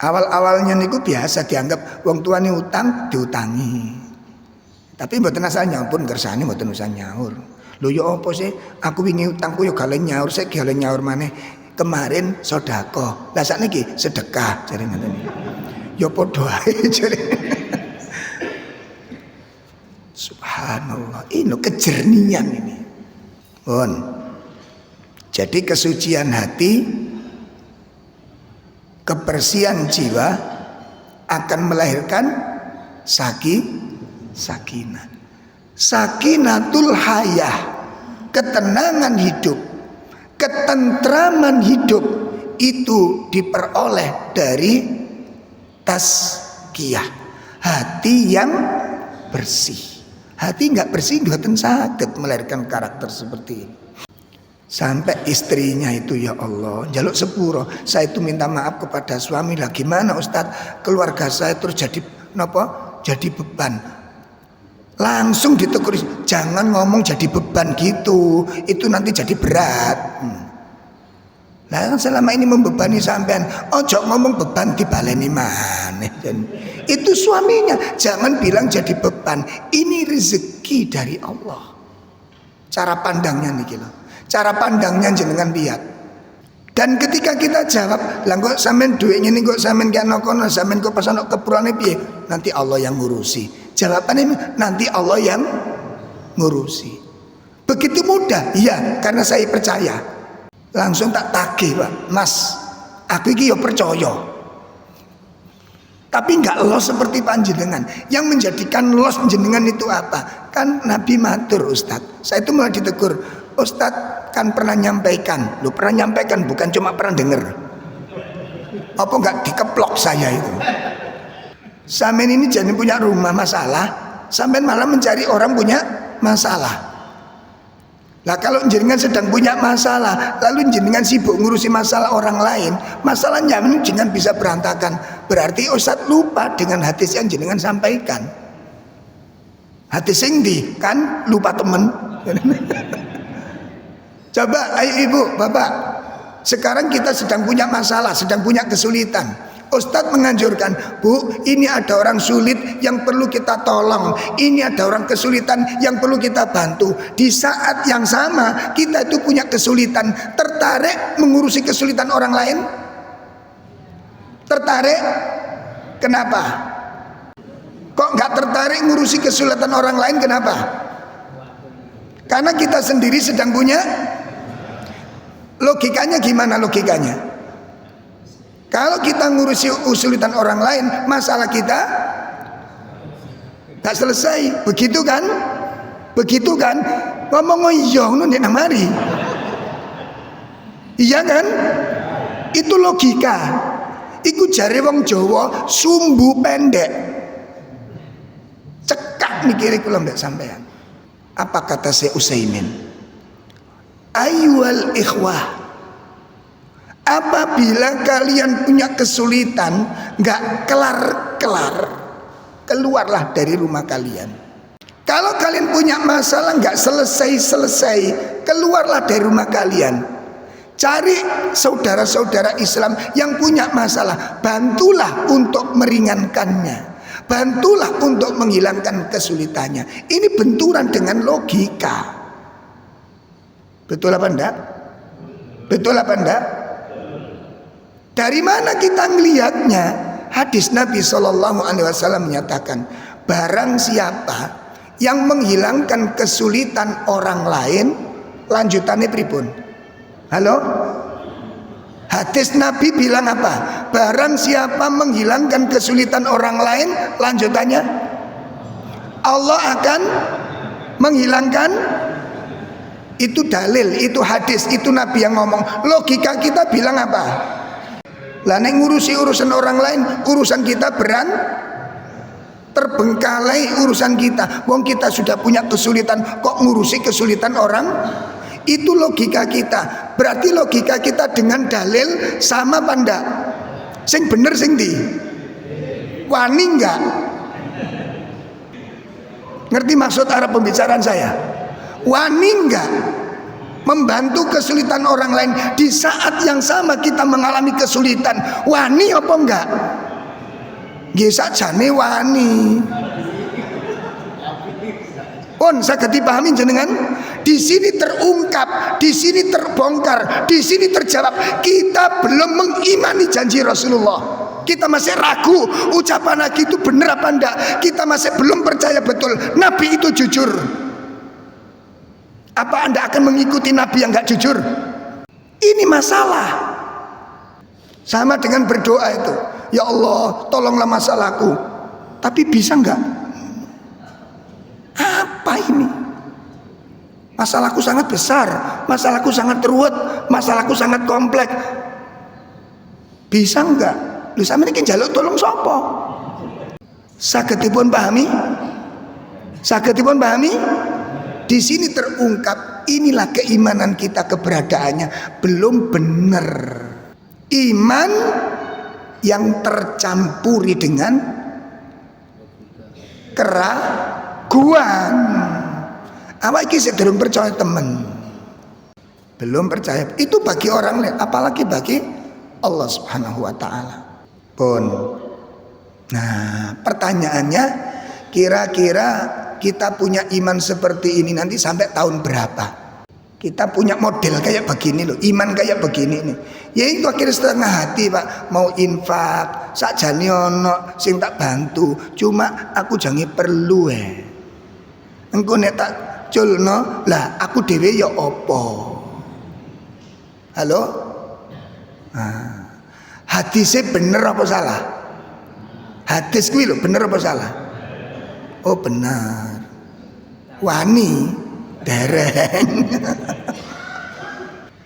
Awal-awalnya niku biasa dianggap wong tuane utang diutangi. Tapi mboten asal nyaur pun kersane mboten usah nyaur. Lho ya apa sih? Aku wingi utangku ya galen nyaur, sik galen nyaur maneh. Kemarin sedekah. Lah sakniki sedekah jare ngoten. Ya padha ae jare. Subhanallah, ini kejernihan ini. Pun. Jadi kesucian hati, kebersihan jiwa akan melahirkan sakinah. Sakinatul hayah, ketenangan hidup, ketentraman hidup itu diperoleh dari tazkiyah, hati yang bersih. Hati nggak bersih mboten saged melahirkan karakter seperti ini. Sampai istrinya itu, ya Allah, njaluk sepuro, saya itu minta maaf kepada suami lah. Gimana Ustadz, keluarga saya terus jadi jadi beban. Langsung ditegur, jangan ngomong jadi beban gitu, itu nanti jadi berat. Nah, selama ini membebani sampean, ojo ngomong beban dibaleni maneh. Itu suaminya, jangan bilang jadi beban. Ini rezeki dari Allah. Cara pandangnya nih loh. Cara pandangnya jenengan lihat. Dan ketika kita jawab, lah kok sampean duitnya nih kok sampean kena kono, sampean kok pas ana kepurane piye? Nanti Allah yang ngurusi. Jawabannya nanti Allah yang ngurusi. Begitu mudah? Iya, karena saya percaya. Langsung tak tagih Pak, Mas, aku iki ya percaya. Tapi enggak los seperti panjenengan. Yang menjadikan los jenengan itu apa? Kan Nabi matur Ustadz. Saya itu malah ditegur, Ustadz kan pernah nyampaikan. Lu pernah nyampaikan, bukan cuma pernah denger. Apa enggak dikeplok saya itu? Sampean ini jadi punya rumah masalah, sampean malah mencari orang punya masalah. Lah kalau jenengan sedang punya masalah, lalu jenengan sibuk ngurusi masalah orang lain, masalahnya jenengan bisa berantakan. Berarti Ustadz lupa dengan hadis yang jenengan sampaikan. Hadis yang kan lupa temen. Coba ayo ibu, bapak, sekarang kita sedang punya masalah, sedang punya kesulitan. Ustadz menganjurkan, Bu, ini ada orang sulit yang perlu kita tolong, ini ada orang kesulitan yang perlu kita bantu. Di saat yang sama kita itu punya kesulitan, tertarik mengurusi kesulitan orang lain? Tertarik? Kenapa? Kok nggak tertarik ngurusi kesulitan orang lain? Kenapa? Karena kita sendiri sedang punya. Logikanya gimana logikanya? Kalau kita ngurusi kesulitan orang lain, masalah kita tak selesai. Begitu kan? Begitu kan? Ngomong iya ngono nek mari. Iya kan? Itu logika. Iku jare wong Jawa sumbu pendek. Cekak mikire kula mbek sampean. Apa kata Syekh Utsaimin? Ayyuhal ikhwah, Apabila kalian punya kesulitan, nggak kelar-kelar, keluarlah dari rumah kalian. Kalau kalian punya masalah nggak selesai-selesai, keluarlah dari rumah kalian. Cari saudara-saudara Islam yang punya masalah, bantulah untuk meringankannya, bantulah untuk menghilangkan kesulitannya. Ini benturan dengan logika. Betul apa enggak? Betul apa enggak? Dari mana kita melihatnya? Hadis Nabi SAW menyatakan, barang siapa yang menghilangkan kesulitan orang lain, lanjutannya pripun? Halo? Hadis Nabi bilang apa? Barang siapa menghilangkan kesulitan orang lain, lanjutannya Allah akan menghilangkan. Itu dalil, itu hadis, itu Nabi yang ngomong. Logika kita bilang apa? Lah nek ngurusi urusan orang lain, urusan kita terbengkalai urusan kita. Wong kita sudah punya kesulitan, kok ngurusi kesulitan orang? Itu logika kita. Berarti logika kita dengan dalil sama apa ndak? Sing bener sing ndi? Wani enggak? Ngerti maksud arah pembicaraan saya? Wani enggak membantu kesulitan orang lain di saat yang sama kita mengalami kesulitan? Wani apa enggak? Nggih sakjane wani. Pun saged dipahami jenengan? Di sini terungkap, di sini terbongkar, di sini terjawab. Kita belum mengimani janji Rasulullah. Kita masih ragu ucapan Nabi itu benar apa enggak. Kita masih belum percaya betul Nabi itu jujur. Apa Anda akan mengikuti Nabi yang enggak jujur? Ini masalah. Sama dengan berdoa itu. Ya Allah, tolonglah masalahku. Tapi bisa enggak? Apa ini? Masalahku sangat besar, masalahku sangat ruwet, masalahku sangat kompleks. Bisa enggak? Lho sampeyan iki njaluk tolong sapa? Sagedipun pahami? Sagedipun pahami? Di sini terungkap, inilah keimanan kita, keberadaannya belum benar. Iman yang tercampuri dengan keraguan. Awak iki sedurung percaya temen, belum percaya. Itu bagi orang lain, apalagi bagi Allah Subhanahu wa taala. Pun. Nah, pertanyaannya, kira-kira kita punya iman seperti ini nanti sampai tahun berapa? Kita punya model kayak begini loh, iman kayak begini nih. Ya itu akhirnya setengah hati Pak, mau infak, sakjane ono sing tak bantu, cuma aku jange perlu engko nek tak culno lah aku dhewe ya apa? Halo? Nah, hadisnya bener apa salah? Hadis kuwi lho bener apa salah? Oh benar. Wani dereng.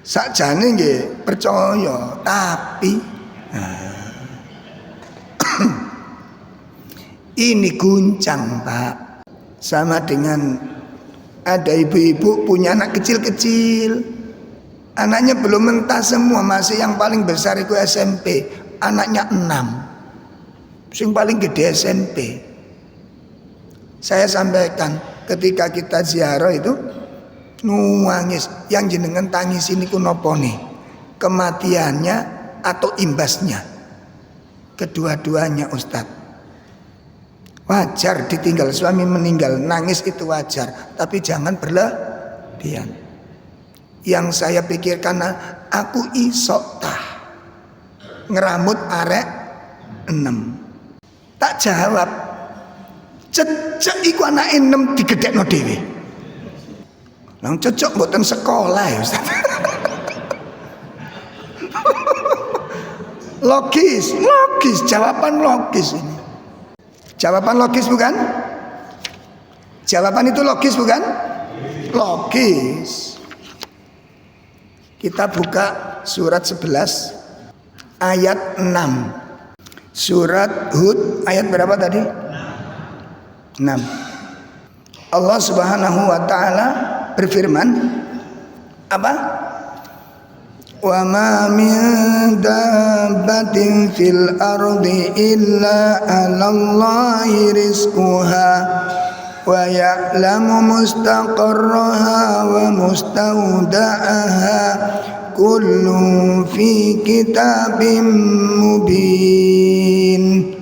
Sakjane nggih percaya, tapi ini guncang Pak. Sama dengan ada ibu-ibu punya anak kecil-kecil, anaknya belum mentas semua, masih yang paling besar itu SMP, anaknya 6, yang paling gede SMP. Saya sampaikan ketika kita ziarah itu nangis, yang jenengan tangis ini ku nopo nih? Kematiannya atau imbasnya? Kedua-duanya Ustadz. Wajar ditinggal suami meninggal, nangis itu wajar, tapi jangan berlebihan. Yang saya pikirkan, aku isok tah ngeramut arek 6. Tak jawab, cecek iku anake 6 digedhekno dhewe. Lang cecek mboten sekolah ya Ustaz. Logis, jawaban logis ini. Jawaban logis bukan? Jawaban itu logis bukan? Logis. Kita buka surat 11 ayat 6. Surat Hud ayat berapa tadi? 6. Allah Subhanahu wa taala berfirman apa? Wa ma min dabbatin fil ardi illa 'alallahi rizquha wa ya'lamu mustaqarraha wa mustawda'aha kullun fi kitabim mubin.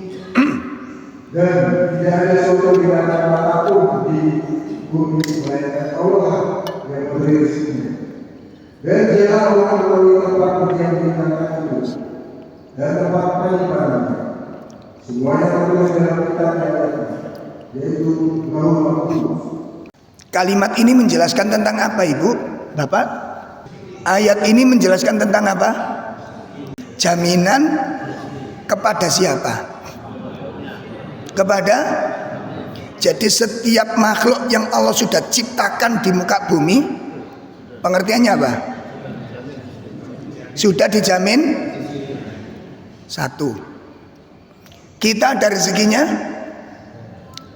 Dan tidak ada suatu binatang apapun di bumi melainkan Allah yang memberi rezeki. Dan dialah orang memberi tempat berdiam binatang itu dan tempat penyimpanannya. Semuanya tertulis dalam kitab yang ada, yaitu Lauhul Mahfuz. Kalimat ini menjelaskan tentang apa, Ibu? Bapak? Ayat ini menjelaskan tentang apa? Jaminan kepada siapa? Kepada, jadi setiap makhluk yang Allah sudah ciptakan di muka bumi, pengertiannya apa? Sudah dijamin satu, kita dari rezekinya,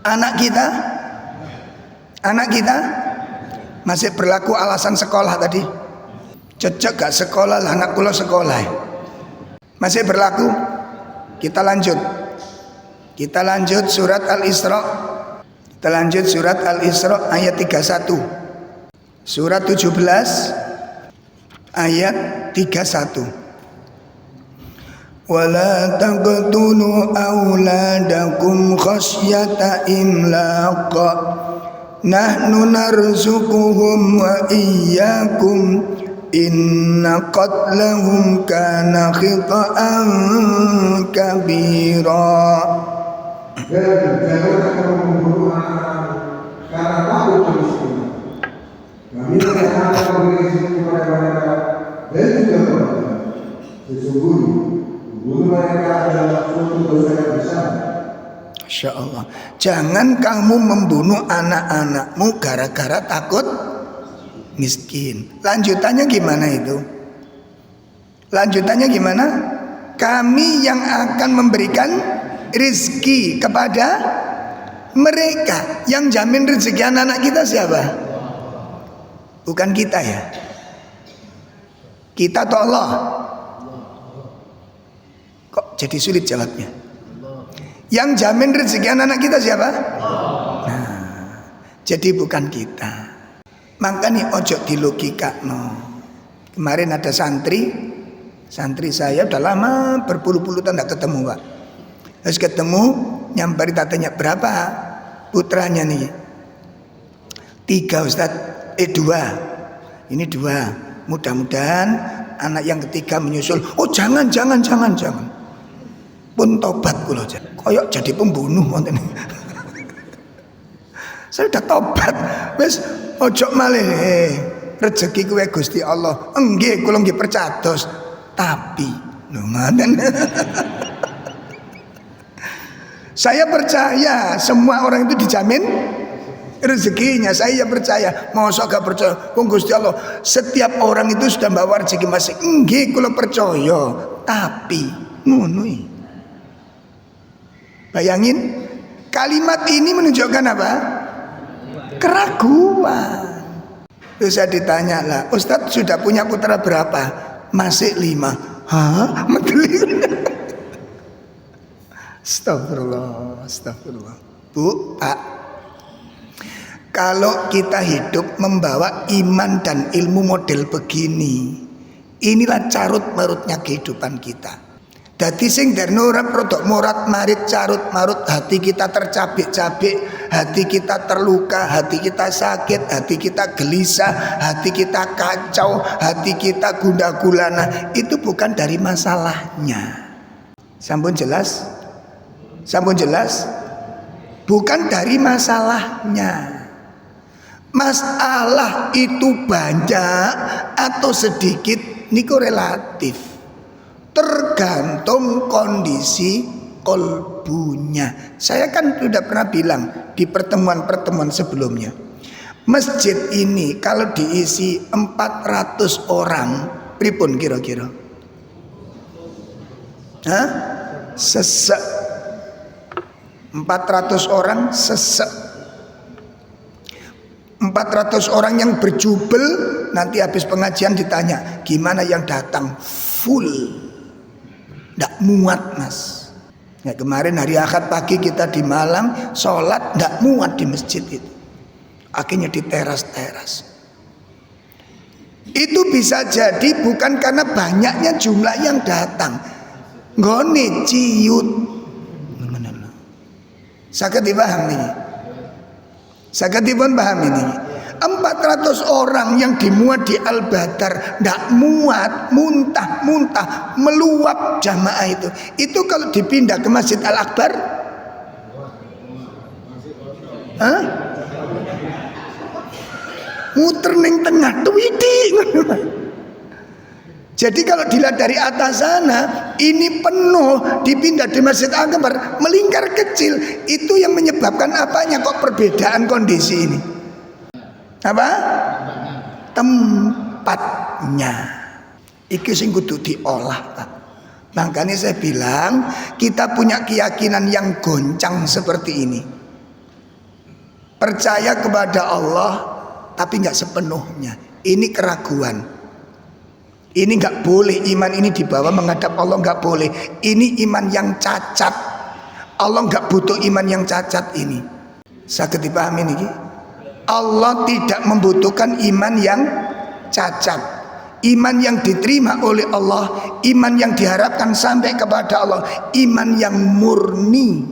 anak kita masih berlaku alasan sekolah tadi. Cocok gak sekolah lah, anak kula sekolah masih berlaku. Kita lanjut surat Al-Isra. Kita lanjut surat Al-Isra ayat 31. Surat 17 ayat 31. Wala taqtulu auladakum khasyata imlaq nahnu narzuquhum wa iyyakum inna qatlahum kana khita'an kabira. Dan janganlah kamu membunuh anak karena takut kemiskinan. Kami yang akan memberi rezeki kepada mereka dan juga kepada sesungguhnya membunuh mereka adalah suatu dosa yang besar. Masya Allah. Jangan kamu membunuh anak-anakmu gara-gara takut miskin. Lanjutannya gimana itu? Lanjutannya gimana? Kami yang akan memberikan rezeki kepada mereka. Yang jamin rezeki anak-anak kita siapa? Bukan kita ya. Kita atau Allah? Kok jadi sulit jawabnya? Yang jamin rezeki anak-anak kita siapa? Nah, jadi bukan kita. Makanya ojo dilogika no. Kemarin ada santri saya udah lama berpuluh-puluh tahun tidak ketemu, Pak. Terus ketemu, nyamperin, tanya berapa putranya nih? 3 Ustaz, 2. Ini 2. Mudah-mudahan anak yang ketiga menyusul. Oh jangan. Pun tobat kula koyok jadi pembunuh wonten. Saya udah tobat. Wis ojo malih rezeki kuwe Gusti Allah. Nggih kula nggih percados. Tapi lho ngoten. Saya percaya semua orang itu dijamin rezekinya. Saya percaya. Mosok gak percaya? Wong Gusti Allah setiap orang itu sudah bawa rezeki masing. Nggih kula percaya. Tapi ngono. Bayangin kalimat ini menunjukkan apa? Keraguan. Terus saya ditanya lah, Ustadz sudah punya putra berapa? Masih 5. Hah? Astagfirullah. Bu, Pak, kalau kita hidup membawa iman dan ilmu model begini, inilah carut marutnya kehidupan kita. Dadi sing derno ora produk morat marit carut marut, hati kita tercabik-cabik, hati kita terluka, hati kita sakit, hati kita gelisah, hati kita kacau, hati kita gundah gulana. Itu bukan dari masalahnya. Sampun jelas? Bukan dari masalahnya. Masalah itu banyak atau sedikit niku relatif. Tergantung kondisi kolbunya. Saya kan sudah pernah bilang di pertemuan-pertemuan sebelumnya, masjid ini kalau diisi 400 orang, pripun kira-kira? Hah? Sesek. 400 orang sesek. 400 400 orang yang berjubel, nanti habis pengajian ditanya, gimana yang datang? Full, tidak muat mas. Ya, kemarin hari Ahad pagi kita di Malang, sholat tidak muat di masjid itu. Akhirnya di teras-teras. Itu bisa jadi bukan karena banyaknya jumlah yang datang. Nggone ciut. Saged dipahami ini. Saged dipun pahami ini. 400 orang yang dimuat di Al-Badar ndak muat, muntah-muntah, meluap jamaah itu. Itu kalau dipindah ke Masjid Al-Akbar, muter ning tengah tuwiti. Jadi kalau dilihat dari atas sana, ini penuh, dipindah di Masjid Al-Akbar, melingkar kecil. Itu yang menyebabkan apanya kok perbedaan kondisi ini? Apa? Tempatnya. Iki sing kudu diolah, Pak. Makanya saya bilang, kita punya keyakinan yang goncang seperti ini. Percaya kepada Allah, tapi nggak sepenuhnya. Ini keraguan. Ini nggak boleh, iman ini dibawa menghadap Allah, nggak boleh. Ini iman yang cacat. Allah nggak butuh iman yang cacat ini. Saged dipahami niki? Allah tidak membutuhkan iman yang cacat. Iman yang diterima oleh Allah, iman yang diharapkan sampai kepada Allah, iman yang murni,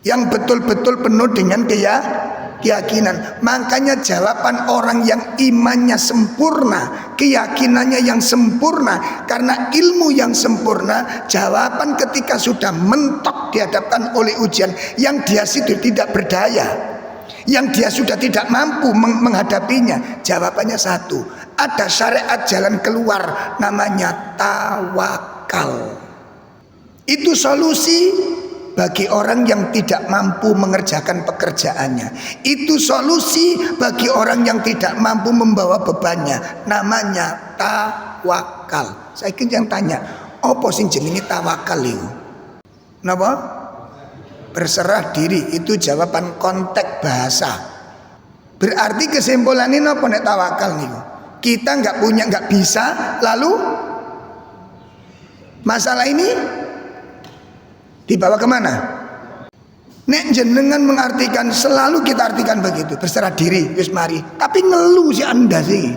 yang betul-betul penuh dengan keyakinan. Makanya jawaban orang yang imannya sempurna, keyakinannya yang sempurna, karena ilmu yang sempurna, jawaban ketika sudah mentok dihadapkan oleh ujian yang dia situ tidak berdaya, yang dia sudah tidak mampu menghadapinya, jawabannya satu, ada syariat jalan keluar, namanya tawakal. Itu solusi bagi orang yang tidak mampu mengerjakan pekerjaannya. Itu solusi bagi orang yang tidak mampu membawa bebannya, namanya tawakal. Saya ingin yang tanya, apa sing jenenge tawakal itu? Napa? Berserah diri, itu jawaban konteks bahasa. Berarti kesimpulannya napa nek tawakal niku? Kita nggak punya, nggak bisa, lalu masalah ini dibawa kemana? Nek jenengan mengartikan, selalu kita artikan begitu, berserah diri, wis mari. Tapi ngeluh si anda sih.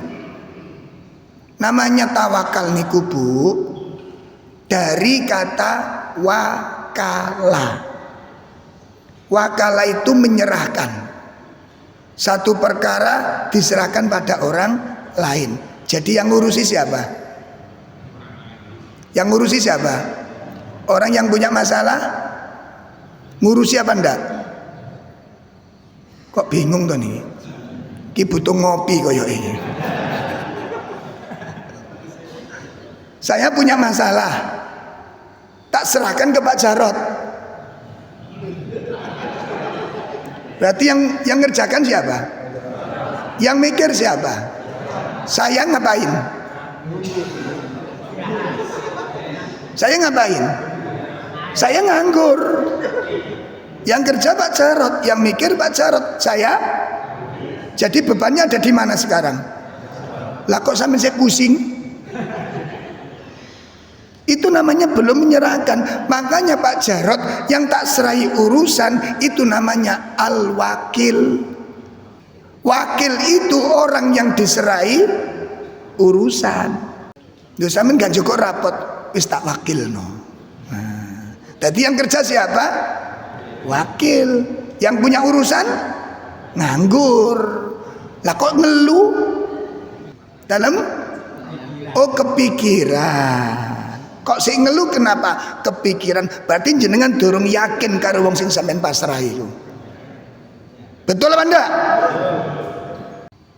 Namanya tawakal niku Bu, dari kata wakala. Wakala itu menyerahkan. Satu perkara diserahkan pada orang lain. Jadi yang ngurusi siapa? Yang ngurusi siapa? Orang yang punya masalah ngurusi apa ndak? Kok bingung tuh nih? Ki butuh ngopi koyo ini. Saya punya masalah, tak serahkan ke Pak Jarot. Berarti yang ngerjakan siapa? Yang mikir siapa? Saya ngapain? Saya ngapain? Saya nganggur. Yang kerja Pak Jarot, yang mikir Pak Jarot. Saya. Jadi bebannya ada di mana sekarang? Lah kok sampai saya pusing? Itu namanya belum menyerahkan. Makanya Pak Jarot yang tak serai urusan, itu namanya al-wakil. Wakil itu orang yang diserai urusan. Duh sampean gak cukup rapot, wis tak wakil no. Tadi yang kerja siapa? Wakil. Yang punya urusan nganggur. Lah kok ngeluh? Dalam kepikiran. Kok sih ngeluh kenapa? Kepikiran. Berarti jenengan durung yakin karo wong sing sampean pasrah itu. Betul apa enggak?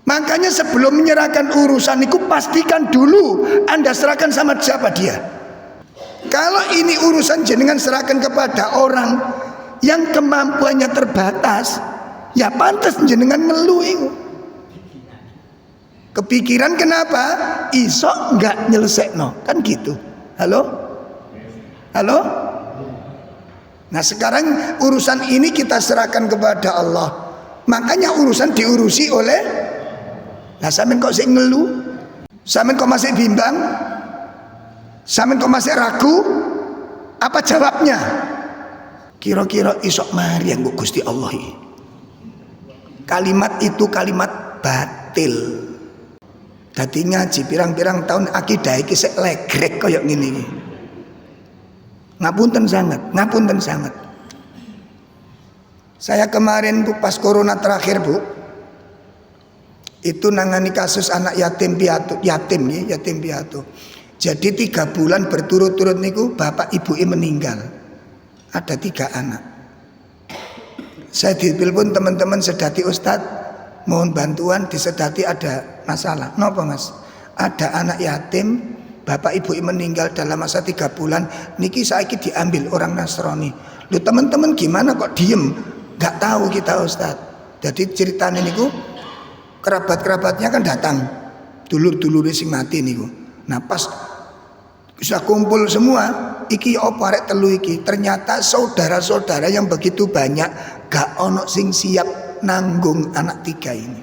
Makanya sebelum menyerahkan urusan itu pastikan dulu Anda serahkan sama siapa dia. Kalau ini urusan jenengan serahkan kepada orang yang kemampuannya terbatas, ya pantas jenengan ngeluh itu. Kepikiran kenapa? Isok enggak nyelesekno, kan gitu. Halo? Halo? Nah sekarang urusan ini kita serahkan kepada Allah. Makanya urusan diurusi oleh. Lah sampean kok sik ngeluh? Sampean kok masih bimbang? Sampean kok masih ragu? Apa jawabnya? Kira-kira isok mari yang Gusti Allah ini. Kalimat itu kalimat batil. Dadi ngaji pirang-pirang tahun akidah iki sik legrek kaya ngene iki. Ngapunten sangat. Saya kemarin Bu pas corona terakhir Bu, itu nangani kasus anak yatim piatu. Jadi 3 bulan berturut-turut niku bapak ibu meninggal. Ada 3 anak. Saya ditelepon teman-teman sedati Ustadz, mohon bantuan disedati ada masalah. Napa Mas? Ada anak yatim, bapak ibu meninggal dalam masa 3 bulan. Niki saiki diambil orang Nasrani. Lu teman-teman gimana kok diem? Gak tahu kita Ustadz. Jadi ceritanya niku kerabat-kerabatnya kan datang, dulur-dulur sing mati niku. Nah pas bisa kumpul semua, iki opo arek telu iki. Ternyata saudara-saudara yang begitu banyak gak ono sing siap nanggung anak 3 ini.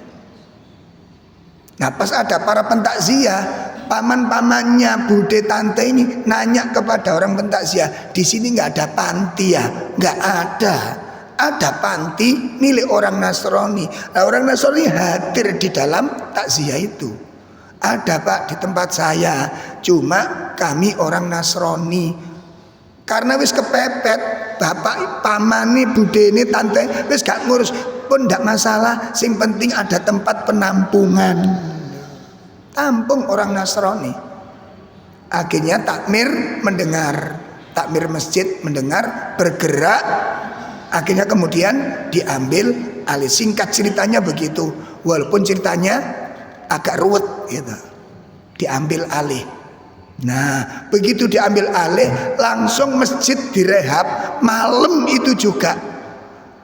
Nah pas ada para pentakziah, paman-pamannya bude tante ini nanya kepada orang pentakziah, di sini nggak ada panti ya? Nggak ada. Ada panti milik orang Nasrani. Nah, orang Nasrani hadir di dalam takziah itu. Ada Pak di tempat saya, cuma kami orang Nasrani. Karena wis kepepet, bapak pamane budene tante wis gak ngurus pun ndak masalah. Sing penting ada tempat penampungan. Tampung orang Nasrani. Akhirnya takmir mendengar, takmir masjid mendengar, bergerak. Akhirnya kemudian diambil alih. Singkat ceritanya begitu, walaupun ceritanya agak ruwet gitu. Diambil alih. Nah begitu diambil alih, langsung masjid direhab. Malam itu juga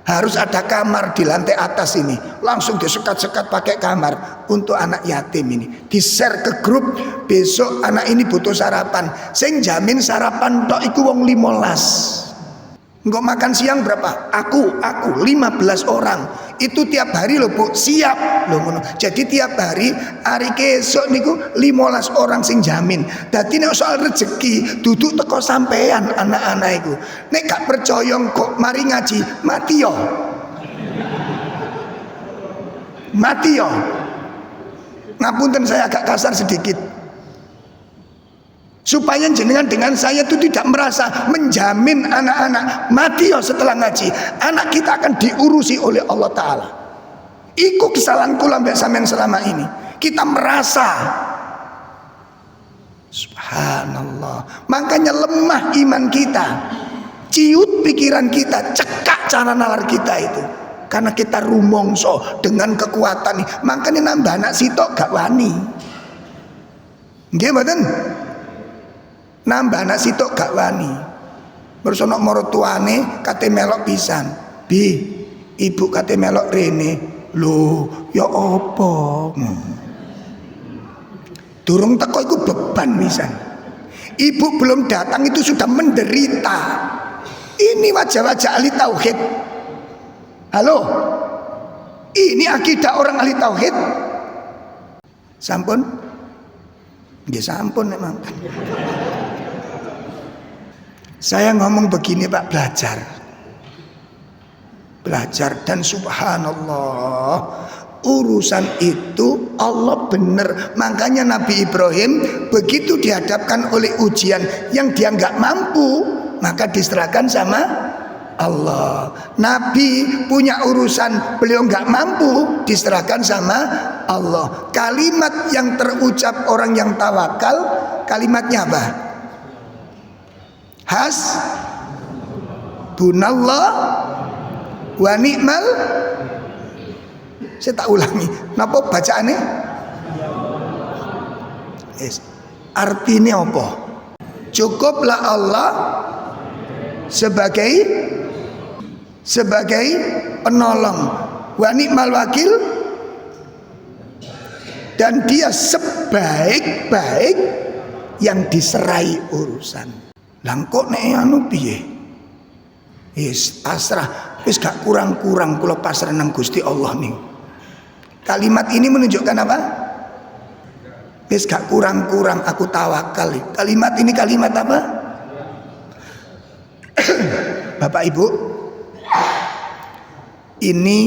harus ada kamar di lantai atas ini. Langsung disekat-sekat pakai kamar untuk anak yatim ini. Di-share ke grup, besok anak ini butuh sarapan. Sing jamin sarapan tok iku wong 15. Enggak makan siang berapa? Aku 15 orang. Itu tiap hari loh Bu, siap loh. Jadi tiap hari kesok niku 15 orang sing jamin. Dadi nek soal rezeki duduk teko sampean anak-anak iku. Nek gak percaya kok mari ngaji, mati yo. Mati yo. Ngapunten saya agak kasar sedikit. Supaya jenengan dengan saya itu tidak merasa menjamin anak-anak mati ya setelah ngaji. Anak kita akan diurusi oleh Allah Ta'ala. Iku kesalahan kula mbak sampean selama ini. Kita merasa, subhanallah, makanya lemah iman kita, ciut pikiran kita, cekak cara nalar kita itu. Karena kita rumongso dengan kekuatan nih. Makanya nambah anak sitok gak wani. Nggih mboten? Nambah anak sitok gak wani. Bersonok maratuane kate melok pisan. Bi, ibu kate melok rene. Loh, ya apa? Durung teko iku beban pisan. Ibu belum datang itu sudah menderita. Ini wajah-wajah ahli tauhid. Halo. Ini akidah orang ahli tauhid. Sampun? Nggih sampun memang. Saya ngomong begini Pak, belajar dan subhanallah urusan itu Allah benar. Makanya Nabi Ibrahim begitu dihadapkan oleh ujian yang dia nggak mampu, maka diserahkan sama Allah. Nabi punya urusan beliau nggak mampu, diserahkan sama Allah. Kalimat yang terucap orang yang tawakal, kalimatnya apa? Hasbunallah wa ni'mal. Saya tak ulangi. Napa bacaannya? Yes. Artinya apa? Cukuplah Allah sebagai penolong, wa ni'mal wakil, dan dia sebaik-baik yang diserai urusan. Langkok nek anu piye? Pasrah. Wis gak kurang-kurang kula pasrah nang Gusti Allah nih. Kalimat ini menunjukkan apa? Wis gak kurang-kurang aku tawakal. Kalimat ini kalimat apa? Bapak Ibu, ini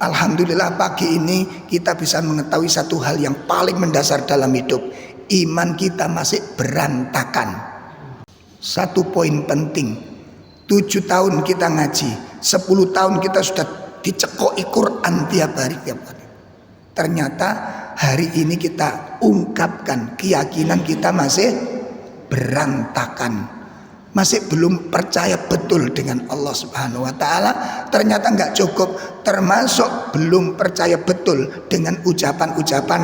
alhamdulillah pagi ini kita bisa mengetahui satu hal yang paling mendasar dalam hidup. Iman kita masih berantakan. Satu poin penting, 7 tahun kita ngaji, 10 tahun kita sudah dicekoki Quran tiap hari. Ternyata hari ini kita ungkapkan keyakinan kita masih berantakan, masih belum percaya betul dengan Allah Subhanahu wa taala. Ternyata nggak cukup, termasuk belum percaya betul dengan ucapan-ucapan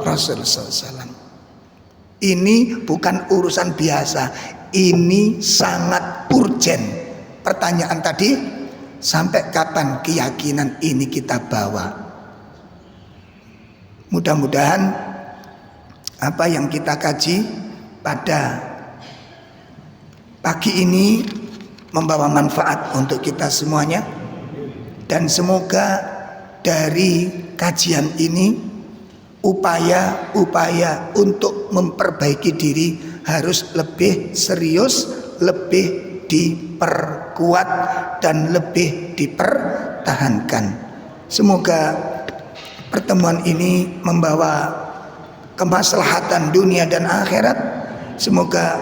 Rasul SAW. Ini bukan urusan biasa, ini sangat urgen. Pertanyaan tadi, sampai kapan keyakinan ini kita bawa? Mudah-mudahan apa yang kita kaji pada pagi ini membawa manfaat untuk kita semuanya. Dan semoga dari kajian ini upaya-upaya untuk memperbaiki diri harus lebih serius, lebih diperkuat dan lebih dipertahankan. Semoga pertemuan ini membawa kemaslahatan dunia dan akhirat. Semoga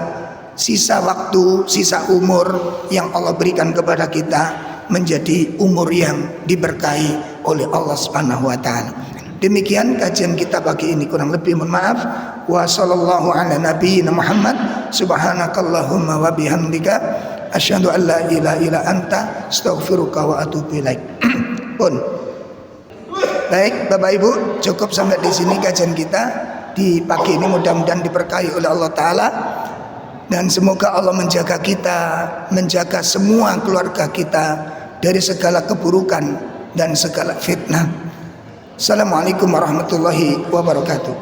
sisa waktu, sisa umur yang Allah berikan kepada kita menjadi umur yang diberkahi oleh Allah Subhanahu wa taala. Demikian kajian kita pagi ini, kurang lebih mohon maaf. Wa sallallahu ala nabiyyina Muhammad subhanakallahumma wa bihamdika asyhadu an la ilaha illa anta astaghfiruka wa atubu ilaik. Pun baik Bapak Ibu, cukup sampai di sini kajian kita di pagi ini. Mudah-mudahan diberkahi oleh Allah Ta'ala. Dan semoga Allah menjaga kita, menjaga semua keluarga kita dari segala keburukan dan segala fitnah. Assalamualaikum warahmatullahi wabarakatuh.